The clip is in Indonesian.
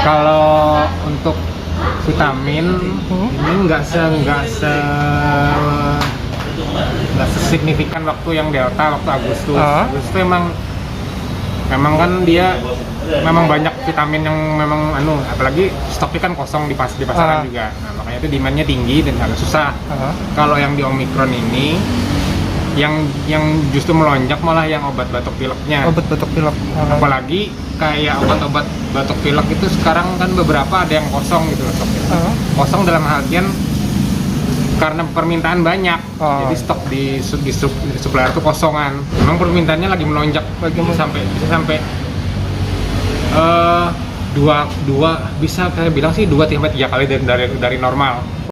Kalau untuk vitamin ini nggak sesignifikan waktu yang Delta, waktu Agustus. Agustus itu memang kan dia memang banyak vitamin yang memang apalagi stoknya kan kosong di pasaran juga. Nah, makanya itu demand-nya tinggi dan agak susah. Kalau yang di Omicron ini yang justru melonjak malah yang obat batuk pileknya. Obat batuk pilek. Apalagi kayak obat-obat batuk pilek itu sekarang kan beberapa ada yang kosong gitu loh stoknya. Kosong dalam artian karena permintaan banyak, jadi stok di supplier itu kosongan. Memang permintaannya lagi melonjak, bisa sampai dua bisa saya bilang sih 2-3 kali dari normal.